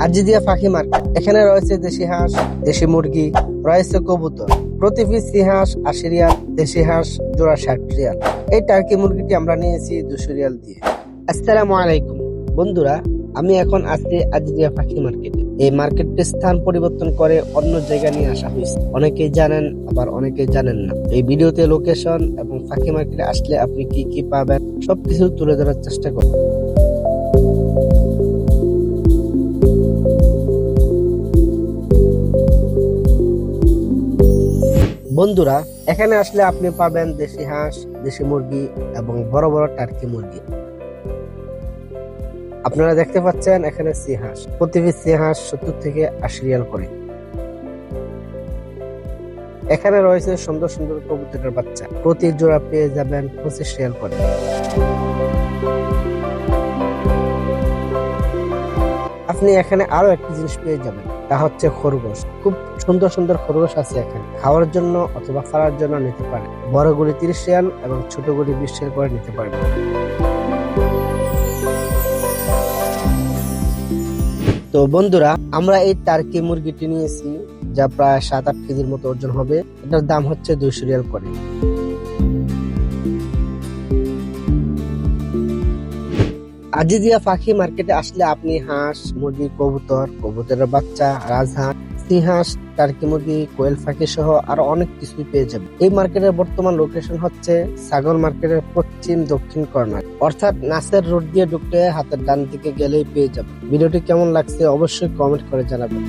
আজিদিয়া পাখি মার্কেট। এখানে রয়েছে দেশি হাঁস, দেশি মুরগি, রয়েছে কবুতর। প্রতি পিস হাঁস ৮০ রিয়াল, দেশি হাঁস জোড়া ৬০ রিয়াল। এই টার্কি মুরগিটি আমরা নিয়েছি ২০০ রিয়াল দিয়ে। আসসালামু আলাইকুম বন্ধুরা, আমি এখন আছি আজিদিয়া পাখি মার্কেটে। এই মার্কেটটির স্থান পরিবর্তন করে অন্য জায়গায় নিয়ে আসা হয়েছে। অনেকেই জানেন, আবার অনেকেই জানেন না। এই ভিডিওতে লোকেশন এবং পাখি মার্কেটে আসলে আপনি কি কি পাবেন সবকিছু তুলে ধরার চেষ্টা করব। বন্ধুরা, এখানে আসলে আপনি পাবেন দেশি হাঁস, দেশি মুরগি এবং বড় বড় টার্কি মুরগি। আপনারা দেখতে পাচ্ছেন এখানে হাঁস, প্রতি পিস হাঁস ৭০ থেকে ৮০ রিয়াল করে। এখানে রয়েছে সুন্দর সুন্দর কবুতরের বাচ্চা, প্রতি জোড়া পেয়ে যাবেন ২৫ রিয়াল করে। আপনি এখানে আরো একটি জিনিস পেয়ে যাবেন, তা হচ্ছে খরগোশ। খুব সুন্দর সুন্দর খরগোশ আছে এখানে, খাওয়ার জন্য অথবা ফাড়ার জন্য নিতে পারেন। বড়গুলি ৩০ রিয়াল এবং ছোটগুলি ২০ রিয়াল করে নিতে পারবেন। তো বন্ধুরা, আমরা এই টার্কি মুরগিটি নিয়েছি, যা প্রায় ৭-৮ কেজির মতো ওজন হবে। এটার দাম হচ্ছে ২০০ রিয়াল করে। আজিদিয়া পাখি মার্কেটে আসলে আপনি হাঁস, মুরগি, কবুতর, কবুতরের বাচ্চা, রাজহাঁস, সিংহাঁস, টার্কি মুরগি, কোয়েল পাখি সহ আরো অনেক কিছুই পেয়ে যাবেন। এই মার্কেটের বর্তমান লোকেশন হচ্ছে ছাগল মার্কেটের পশ্চিম দক্ষিণ কর্নার, অর্থাৎ নাসের রোড দিয়ে ঢুকতে হাতের ডান দিকে গেলেই পেয়ে যাবেন। ভিডিওটি কেমন লাগছে অবশ্যই কমেন্ট করে জানাবেন।